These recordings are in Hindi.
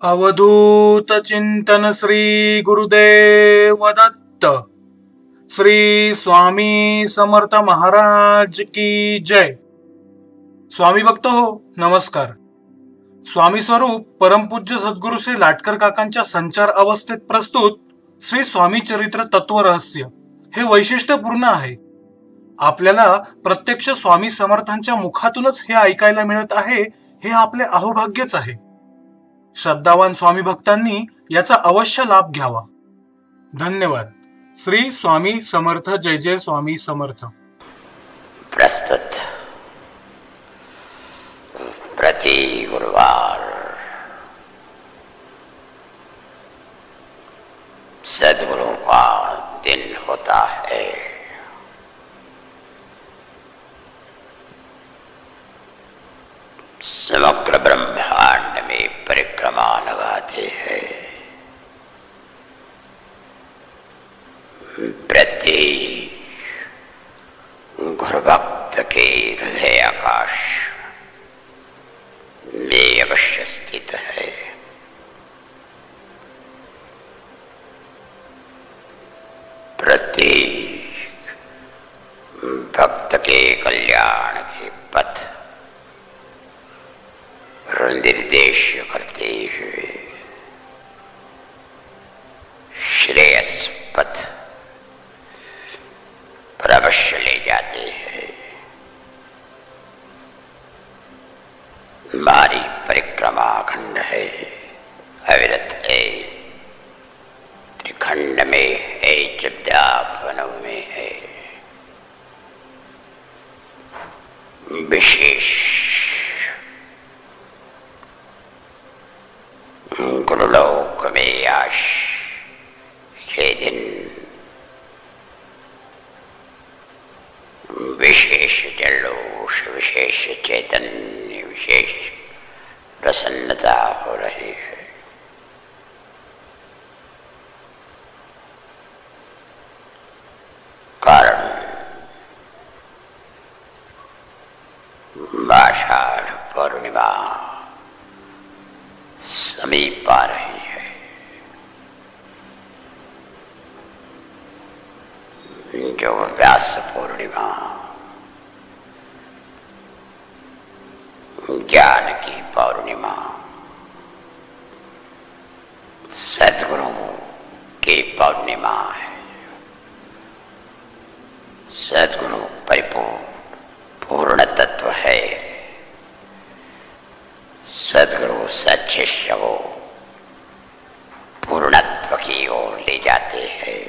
अवधूत चिंतन श्री गुरुदेव दत्त। श्री स्वामी समर्थ महाराज की जय। स्वामी भक्त हो नमस्कार। स्वामी स्वरूप परमपूज्य सद्गुरु श्री लाटकर काकांच्या संचार अवस्थेत प्रस्तुत श्री स्वामी चरित्र तत्व रहस्य हे वैशिष्ट्यपूर्ण आहे। आपल्याला प्रत्यक्ष स्वामी समर्थांच्या मुखातूनच हे ऐकायला मिळत आहे, हे आपले अहोभाग्यच आहे। श्रद्धावान स्वामी भक्तांनी याचा अवश्य लाभ घ्यावा। धन्यवाद। श्री स्वामी समर्थ। जय जय स्वामी समर्थ। प्रस्तुत प्रति गुरुवार सद्गुरु का दिन होता है। समग्र ब्रह्मांड में परिक्रमा लगाते हैं। प्रत्येक गुरुभक्त के हृदय आकाश में अवश्य स्थित है। प्रत्येक भक्त के कल्याण के पथ निर्देश करते हुए श्रेयस पथ पर अवश्य ले जाते हैं। हमारी परिक्रमा अखंड है, अविरत है। त्रिखंड में है, चौदह में है। विशेष गुरुलोक में आज के दिन विशेष जल्लोष, विशेष चैतन्य, विशेष प्रसन्नता हो रही है। कारण आषाढ़ पूर्णिमा समीप आ रही है। जो व्यास पूर्णिमा ज्ञान की पूर्णिमा, सद्गुरु की पूर्णिमा है। सद्गुरु परिपूर्ण पूर्ण तत्व है। सद्गुरु सच्चिष्य को पूर्णत्व की ओर ले जाते हैं।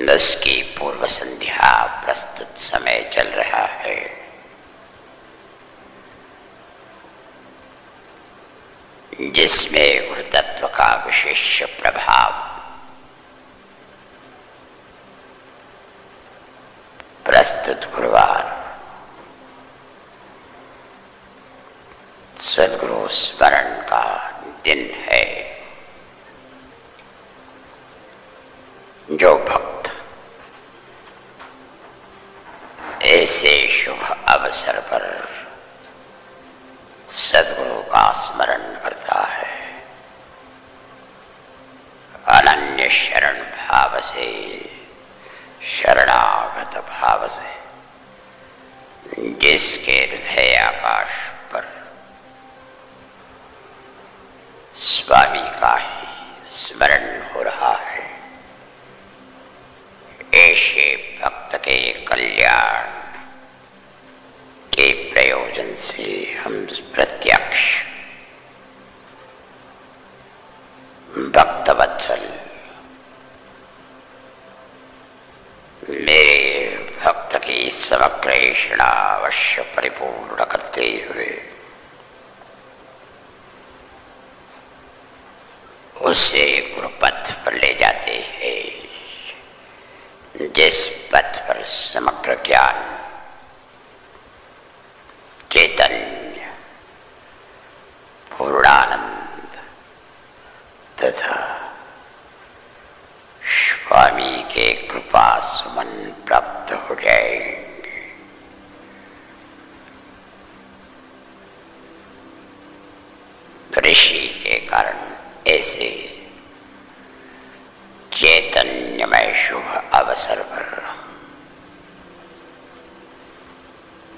दस की पूर्व संध्या प्रस्तुत समय चल रहा है। जिसमें गुरुतत्व का विशेष प्रभाव प्रस्तुत गुरुवार सद्गुरु स्मरण का दिन है। जो भक्त ऐसे शुभ अवसर पर सद्गुरु का स्मरण करता है, अनन्य शरण भाव से, शरणागत भाव से, जिसके हृदय आकाश पर स्वामी का ही स्मरण हो रहा है, ऐसे भक्त के कल्याण के प्रयोजन से हम प्रत्यक्ष भक्तवत्सल मेरे भक्त की समग्र ऐषणा अवश्य परिपूर्ण करते हुए उसे गुरुपथ पर ले जाते हैं। जिस पथ पर समग्र ज्ञान, चैतन्य, पूर्णानंद तथा स्वामी के कृपा सुमन प्राप्त हो जाएंगे। ऋषि के कारण ऐसे चैतन्यमय शुभ अवसर पर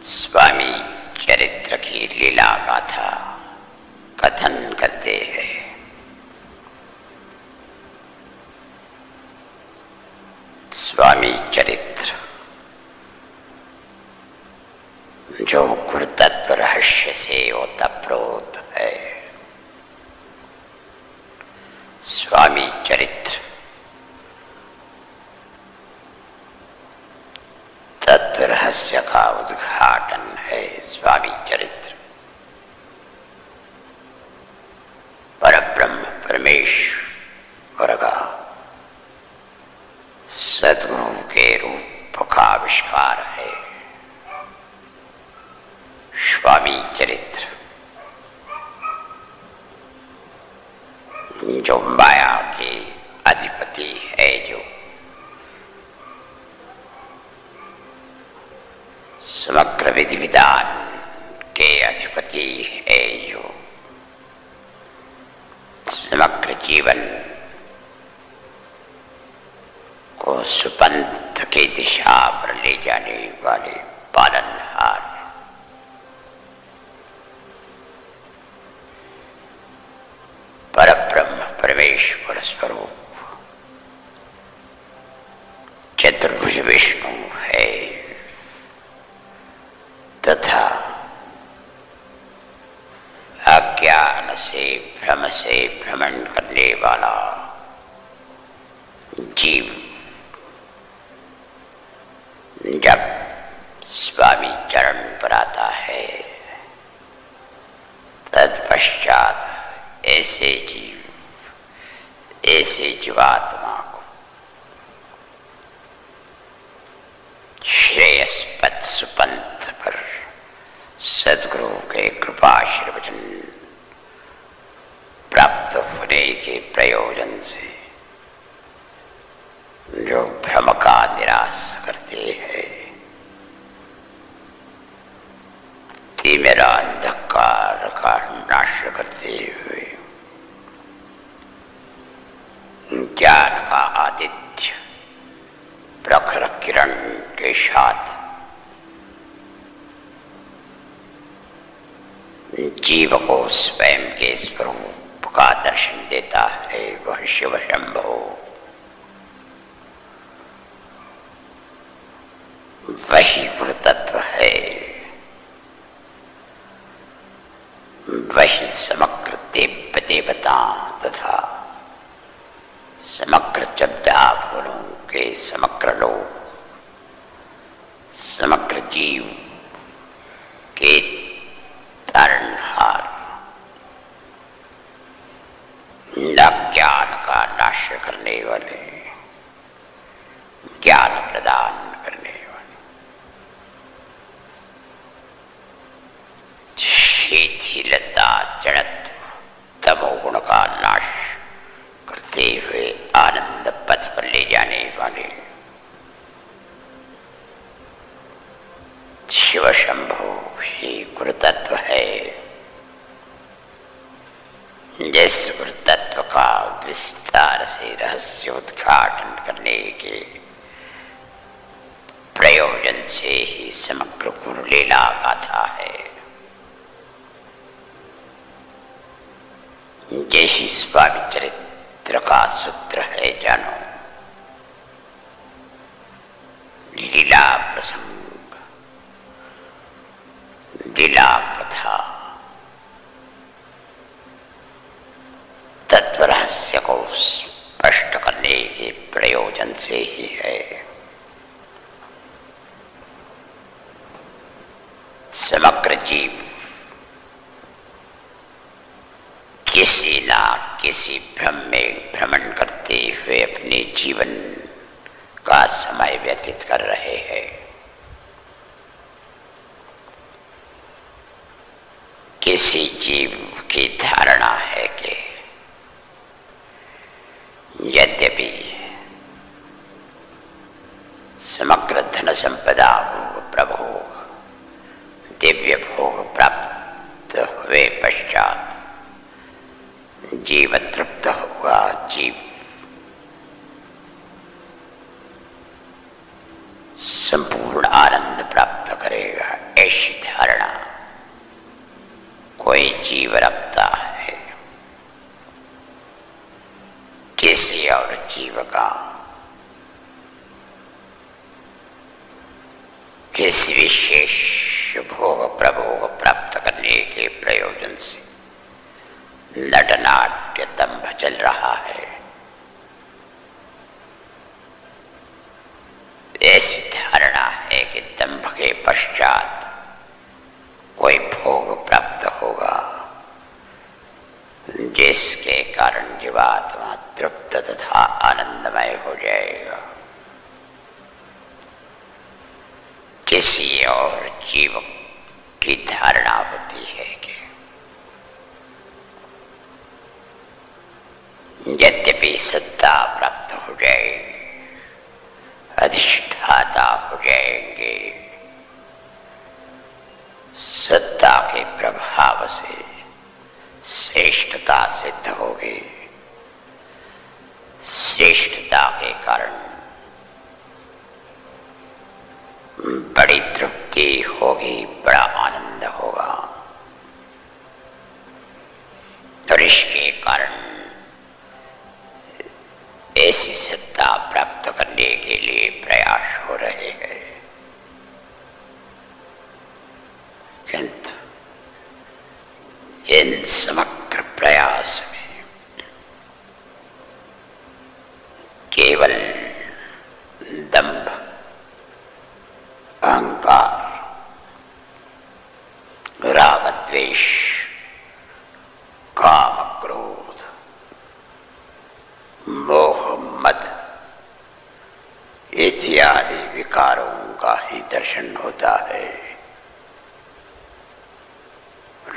स्वामी चरित्र की लीला गाथा कथन करते हैं। स्वामी चरित्र जो गुरुतत्व रहस्य से ओतप्रोत है। स्वामी चरित्र तत्व रहस्य का उद्घाटन है। स्वामी चरित्र परब्रह्म परमेश्वर का सद्गुरु के रूप का आविष्कार है। स्वामी चरित्र जो माया के अधिपति है, जो समग्र विधि विधान के अधिपति है, जो समग्र जीवन को सुपंथ की दिशा पर ले जाने वाले पालनहार परब्रह्म परमेश्वर स्वरूप चतुर्भुज विष्णु है तथा अज्ञान से भ्रम से भ्रमण करने वाला जीव जब स्वामी चरण पर आता है, तत्पश्चात ऐसे जीव, ऐसे जीवात्मा को श्रेयस्पद सुपंथ पर सद्गुरु के कृपाशीर्वचन प्राप्त होने के प्रयोजन से जो भ्रम का निराश करते हैं, मेरा अंधकार का नाश करते हुए ज्ञान का आदित्य प्रखर किरण के साथ जीव को स्वयं के स्वरूप का दर्शन देता है, वह शिव शंभो, वही गुरुतत्व है, वही समग्र देव देवता तथा समग्र शब्दाभूलों के समग्र लोक, समग्र जीव के तारणहार, ज्ञान का नाश करने वाले, ज्ञान प्रदान करने वाले, शिथिलता जड़त्व तमोगुण का नाश करते हुए आनंद पथ पर ले जाने वाले शिव शंभो ही गुरुतत्व है। जिस गुरुतत्व का विस्तार से रहस्य उद्घाटन करने के प्रयोजन से ही समग्र गुरु लीला गाथा है। जैसी स्वामी चरित्र का सूत्र है, जानो लीला प्रसंग, लीला कथा तत्व रहस्य को स्पष्ट करने के प्रयोजन से ही है। समग्र जीव किसी ना किसी भ्रम में भ्रमण करते हुए अपने जीवन का समय व्यतीत कर रहे हैं। किसी जीव की धारणा है कि यद्यपि समग्र धन संपदा भोग प्रभोग दिव्य भोग प्राप्त हुए पश्चात जीव तृप्त होगा, जीव संपूर्ण आनंद प्राप्त करेगा। ऐसी धारणा कोई जीव रखता है किसी और जीव का किसी विशेष भोग प्रभोग प्राप्त करने के प्रयोजन से नटनाट्य दंभ चल रहा है। ऐसी धारणा है कि दंभ के पश्चात कोई भोग प्राप्त होगा जिसके कारण जीवात्मा तृप्त तथा आनंदमय हो जाएगा। किसी और जीव की धारणा होती है कि यद्यपि सत्ता प्राप्त हो जाएगी, अधिष्ठाता हो जाएंगे, सत्ता के प्रभाव से श्रेष्ठता सिद्ध होगी, श्रेष्ठता के कारण बड़ी तृप्ति होगी, बड़ा आनंद होगा और इसके कारण ऐसी सत्ता प्राप्त करने के लिए प्रयास हो रहे हैं। किंतु इन समग्र प्रयास में केवल दंभ, अहंकार, राग द्वेष, काम क्रोध, मोह मद इत्यादि विकारों का ही दर्शन होता है।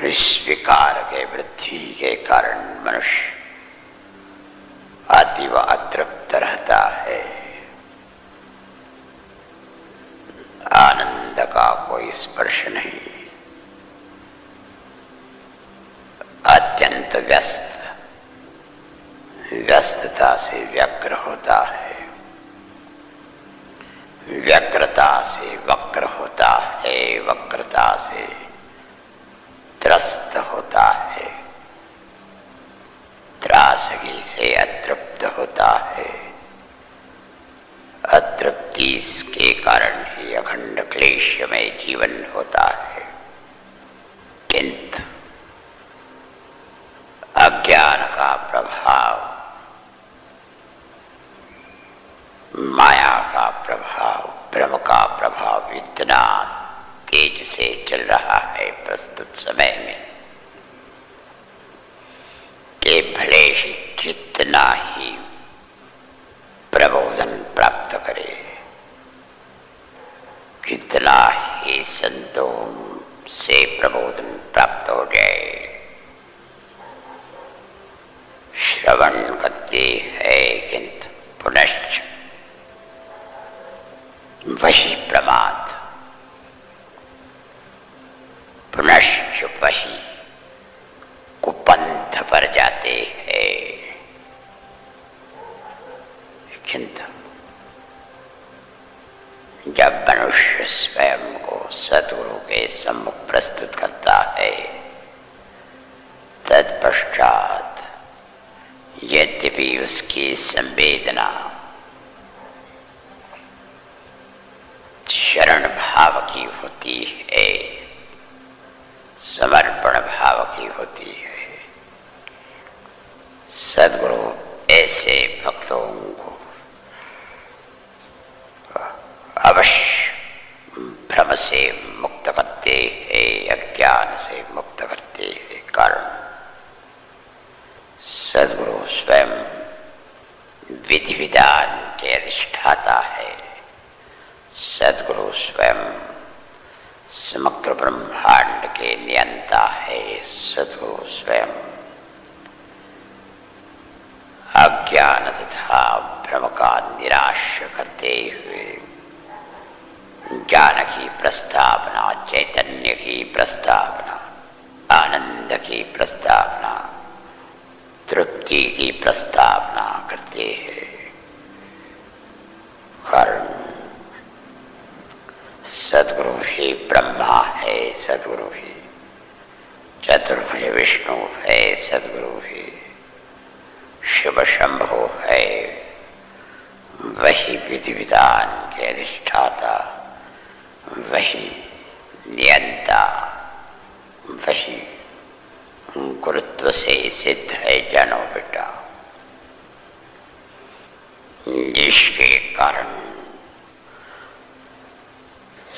इस विकार के वृद्धि के कारण मनुष्य अतीव अतृप्त रहता है, आनंद का कोई स्पर्श नहीं, अत्यंत व्यस्तता से व्यग्र होता है, व्यग्रता से वक्र होता है, वक्रता से त्रस्त होता है, त्रासगी से अतृप्त होता है। अतृप्ति के कारण ही अखंड क्लेशमय जीवन होता है। किंतु अज्ञान का प्रभाव, माया का प्रभाव, भ्रम का प्रभाव इतना तेज से चल रहा है प्रस्तुत समय में कि भले ही जितना ही प्रबोधन प्राप्त करे, कितना ही संतों से प्रबोधन प्राप्त हो जाए, श्रवण करते हैं किंतु पुनश्च वही प्रमाद, पुनश्च वही कुपंथ पर जाते हैं। किंतु जब मनुष्य स्वयं को सद्गुरु के सम्मुख प्रस्तुत करता है, तत्पश्चात यद्यपि उसकी संवेदना शरण भाव की होती है, समर्पण भाव की होती है, सद्गुरु ऐसे भक्तों को अवश्य भ्रम से मुक्त करते हैं, अज्ञान से मुक्त करते हैं। कारण सद्गुरु स्वयं विधि विधान के अधिष्ठाता है, सद्गुरु स्वयं समग्र ब्रह्मांड के नियंता है, सद्गुरु स्वयं अज्ञान तथा भ्रम का निराश करते हुए ज्ञान की प्रस्तावना, चैतन्य की प्रस्तावना, आनंद की प्रस्तावना, तृप्ति की प्रस्तावना करते हैं। कारण सद्गुरु ही ब्रह्मा है, सद्गुरु ही चतुर्भुज विष्णु है, सद्गुरु ही शिव शंभो है, वही विधि विधान के अधिष्ठाता, वही नियंता, वही गुरुत्व से सिद्ध है। जानो बेटा, जिसके कारण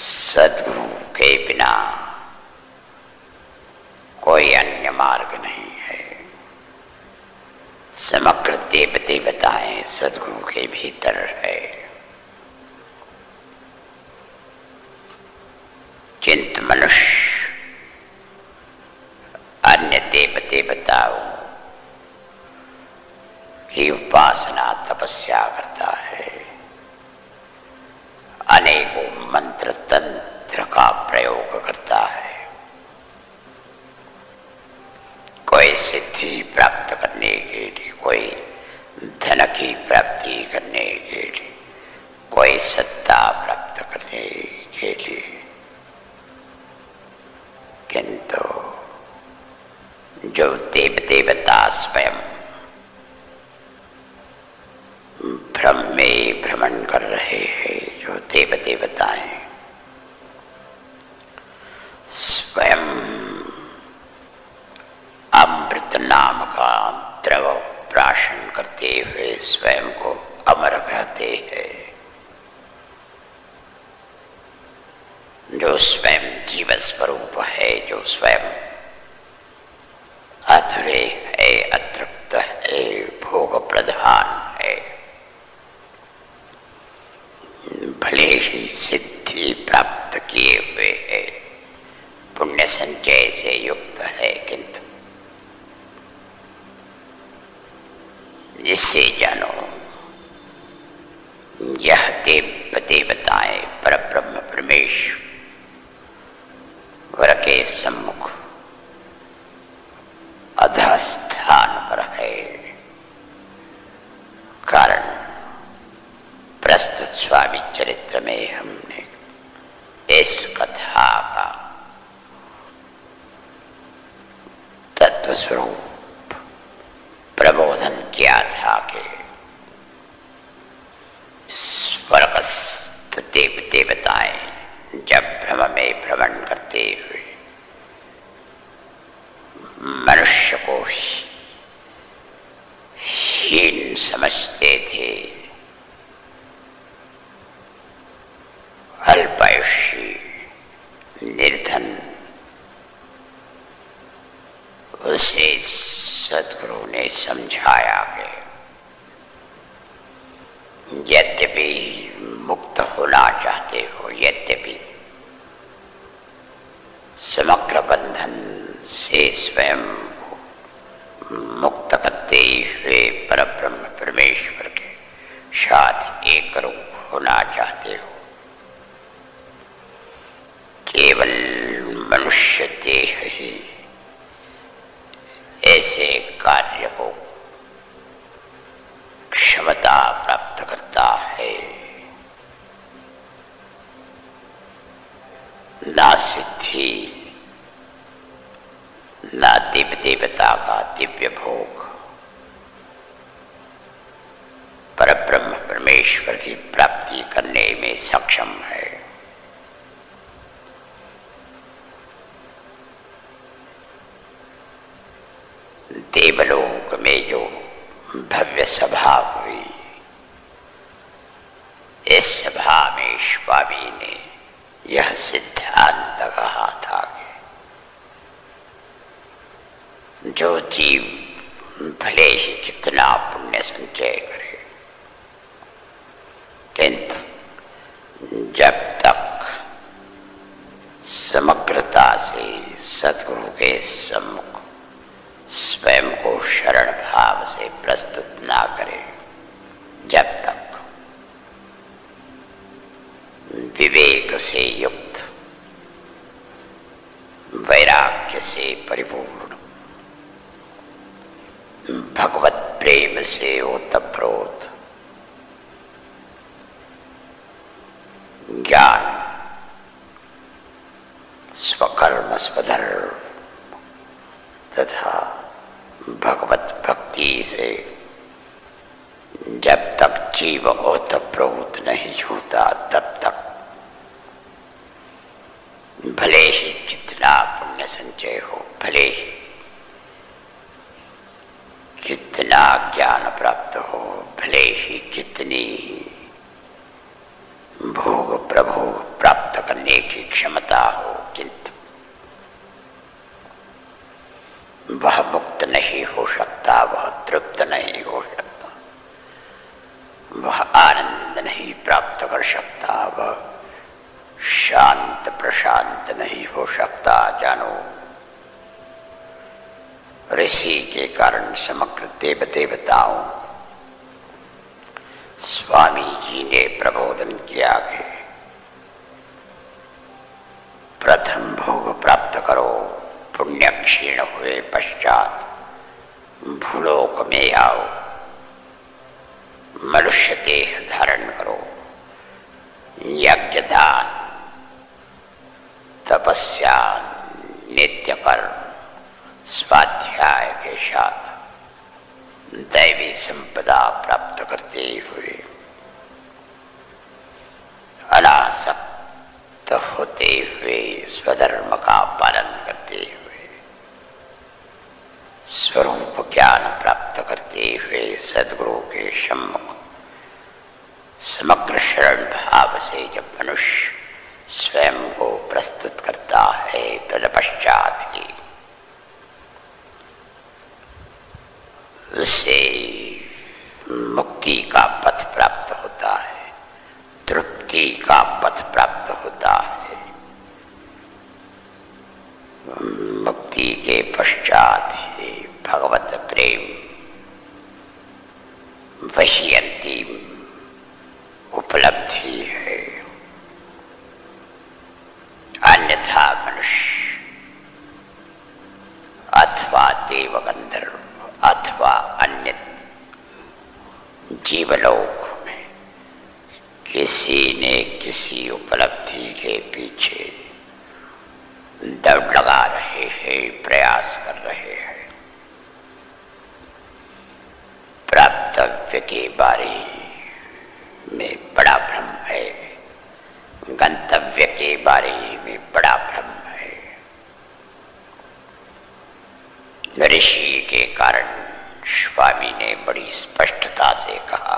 सद्गुरु के बिना कोई अन्य मार्ग नहीं है। समग्र देव देवताएं सद्गुरु के भीतर है। चिंत मनुष्य अन्य देव देवताओं की उपासना तपस्या करता है, अनेकों मंत्र तंत्र का प्रयोग करता है, कोई सिद्धि प्राप्त करने के लिए, कोई धन की प्राप्ति करने के लिए, कोई सत्ता प्राप्त करने के लिए। किंतु जो देव देवता स्वयं भ्रम में भ्रमण कर रहे हैं, जो देव देवताएं स्वयं अमृत नाम का द्रव प्राशन करते हुए स्वयं को अमर कहते हैं, जो स्वयं जीव स्वरूप है, जो स्वयं अधूरे है, अतृप्त है, भोग प्रधान है, भले ही सिद्धि प्राप्त किए हुए है, पुण्य संचय से युक्त है, किंतु जिससे जानो यह देव देवताएं परब्रह्म परमेश्वर के सम्मुख अधस्थान पर है। कारण प्रस्तुत स्वामी चरित्र में हमने इस कथा का तत्व स्वरूप प्रबोधन किया था कि स्वर्गस्थ देव देवताएं जब भ्रम में भ्रमण करते हुए मनुष्य को हीन समझते थे, अल्पायुषी, निर्धन, उसे सद्गुरु ने समझाया कि यद्यपि मुक्त होना चाहते हो, यद्यपि समग्र बंधन से स्वयं मुक्त करते हुए परब्रह्म परमेश्वर के साथ एक रूप होना चाहते हो, केवल मनुष्य देह ही ऐसे कार्य को क्षमता प्राप्त करता है। ना सिद्धि, ना दिव्य देवता का दिव्य भोग, परब्रह्म परमेश्वर की प्राप्ति करने में सक्षम है। देवलोक में जो भव्य सभा हुई, इस सभा में स्वामी ने यह सिद्धांत कहा था कि जो जीव भले ही कितना पुण्य संचय करे, किंतु जब तक समग्रता से सद्गुरु के सम्मुख स्वयं को शरण भाव से प्रस्तुत ना करे, जब तक विवेक से युक्त, वैराग्य से परिपूर्ण, भगवत प्रेम से ओतप्रोत ज्ञान स्वकर्म स्वधर्म तथा भगवत भक्ति से जब तक जीव ओतप्रोत नहीं होता तब तक भले ही कितना पुण्य संचय हो, भले ही कितना ज्ञान प्राप्त हो, भले ही कितनी भोग प्रभोग प्राप्त करने की क्षमता हो, किंतु वह मुक्त नहीं हो सकता, वह तृप्त नहीं हो सकता, वह आनंद नहीं प्राप्त कर सकता, वह शांत प्रशांत नहीं हो सकता। जानो, ऋषि के कारण समग्र देव देवताओं स्वामी जी ने प्रबोधन किया कि प्रथम भोग प्राप्त करो, पुण्य क्षीण हुए पश्चात भूलोक में आओ, मनुष्य देह धारण करो, यज्ञ दान तपस्या नित्य कर्म स्वाध्याय के साथ दैवी संपदा प्राप्त करते हुए अनासक्त होते हुए स्वधर्म का पालन करते हुए स्वरूप ज्ञान प्राप्त करते हुए सद्गुरु के सम्मुख समग्र शरण भाव से जब मनुष्य स्वयं को प्रस्तुत करता है, तत्पश्चात ही उसे मुक्ति का पथ प्राप्त होता है, तृप्ति का पथ प्राप्त होता है। मुक्ति के पश्चात ही भगवत प्रेम वही अंतिम उपलब्धि है। अन्यथा मनुष्य अथवा देव गंधर्व अथवा अन्य जीवलोक में किसी ने किसी उपलब्धि के पीछे दौड़ लगा रहे हैं, प्रयास कर रहे हैं। प्राप्तव्य के बारे में बड़ा भ्रम है, गंतव्य के बारे में बड़ा भ्रम है। ऋषि के कारण स्वामी ने बड़ी स्पष्टता से कहा,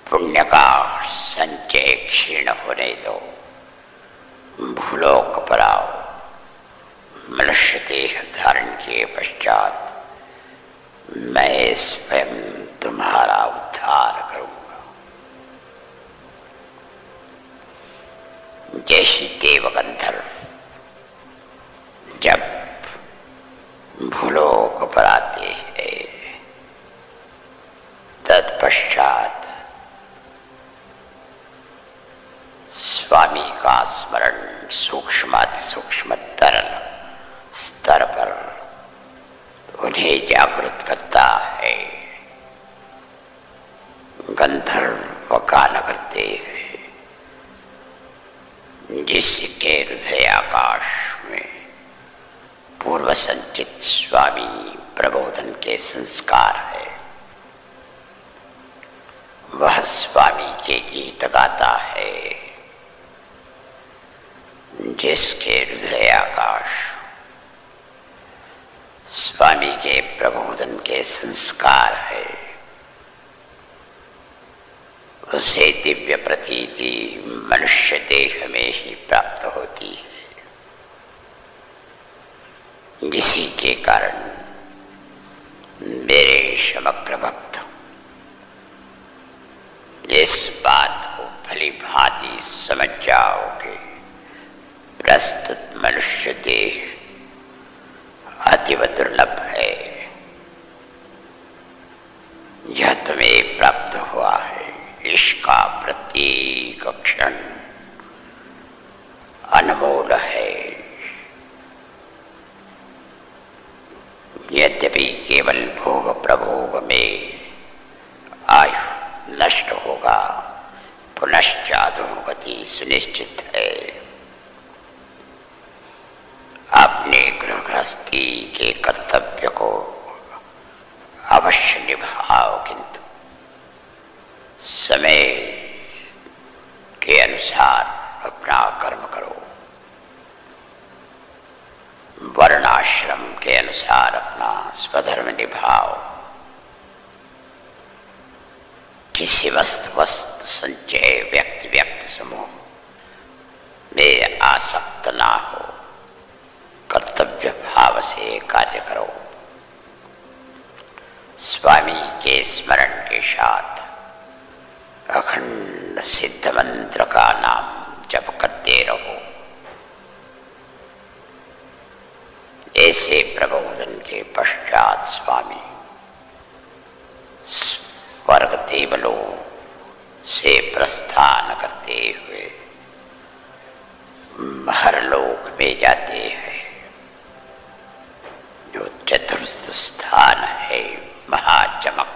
पुण्य का संचय क्षीण होने दो, भूलोक पर आओ, मनुष्य देह धारण के पश्चात मैं स्वयं तुम्हारा उद्धार करूंगा। जैसे देव गंधर्व जब भूलोक पर आते हैं, तत्पश्चात स्वामी का स्मरण सूक्ष्माति सूक्ष्म तरल स्तर पर उन्हें जागृत करता है। गंधर्व गान करते हैं, जिसके हृदय आकाश में पूर्व संचित स्वामी प्रबोधन के संस्कार है, वह स्वामी के गीत गाता है। जिसके हृदय आकाश स्वामी के प्रबोधन के संस्कार है, उसे दिव्य प्रतीति मनुष्य देह में ही प्राप्त होती है। इसी के कारण मेरे समग्र भक्त इस बात को भली भांति समझ जाओगे, प्रस्तुत मनुष्य देह अतीव दुर्लभ है। यह तुम्हें प्राप्त हुआ है, इसका प्रत्येक क्षण अनमोल है। यद्यपि केवल भोग प्रभोग में आयु नष्ट होगा, पुनश्चाधोगति सुनिश्चित है। अपने गृहस्थी के कर्तव्य को अवश्य निभाओ, किंतु समय के अनुसार अपना कर्म करो, वर्णाश्रम के अनुसार अपना स्वधर्म निभाओ। किसी वस्तु संचय व्यक्ति समूह में आसक्त ना हो, कर्तव्य भाव से कार्य करो। स्वामी के स्मरण के साथ अखंड सिद्ध मंत्र का नाम जप करते रहो। ऐसे प्रबोधन के पश्चात स्वामी स्वर्ग देवलोक से प्रस्थान करते हुए महरलोक में जाते हैं, जो चतुर्थ स्थान है महाचमक।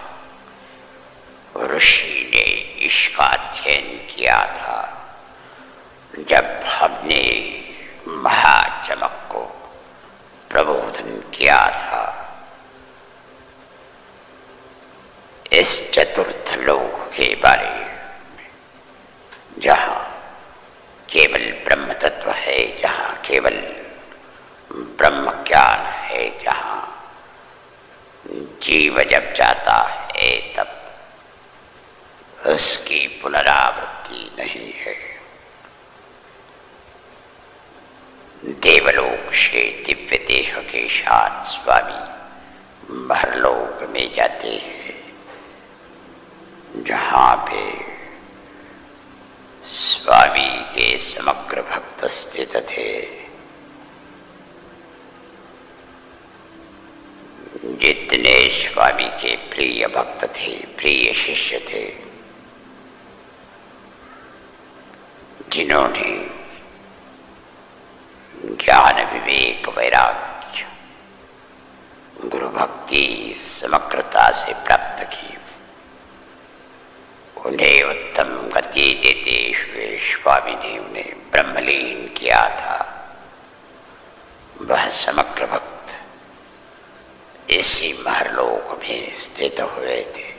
ऋषि ने इसका अध्ययन किया था जब हमने महाचमक को प्रबोधन किया था। इस चतुर्थ लोक के बारे में, जहाँ केवल ब्रह्म तत्व है, जहाँ केवल ब्रह्म ज्ञान है, जहाँ जीव जब जाता है तब उसकी पुनरावृत्ति नहीं है। देवलोक से दिव्य देह के साथ स्वामी महरलोक में जाते हैं, जहाँ पे स्वामी के समग्र भक्त स्थित थे। जितने स्वामी के प्रिय भक्त थे, प्रिय शिष्य थे, जिन्होंने ज्ञान विवेक वैराग्य गुरु भक्ति समग्रता से प्राप्त की, उन्हें उत्तम गति देते हुए स्वामी ने उन्हें ब्रह्मलीन किया था। वह समग्र भक्त इसी महरलोक में स्थित हुए थे।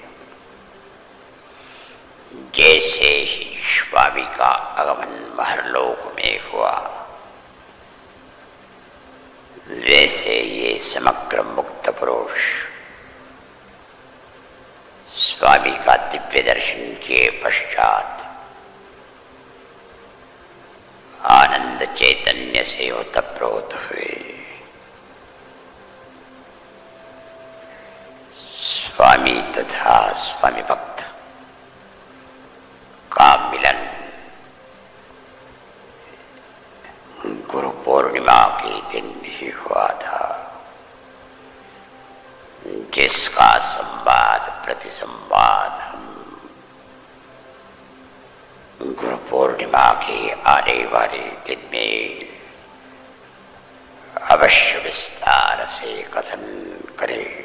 जैसे ही स्वामी का आगमन महरलोक में हुआ, वैसे ये समग्र मुक्त पुरुष स्वामी का दिव्य दर्शन के पश्चात आनंद चैतन्य से ओतप्रोत हुए। स्वामी तथा स्वामी भक्त का मिलन गुरु पूर्णिमा के दिन ही हुआ था, जिसका संवाद प्रतिसंवाद हम गुरु पूर्णिमा के आने वाले दिन में अवश्य विस्तार से कथन करें।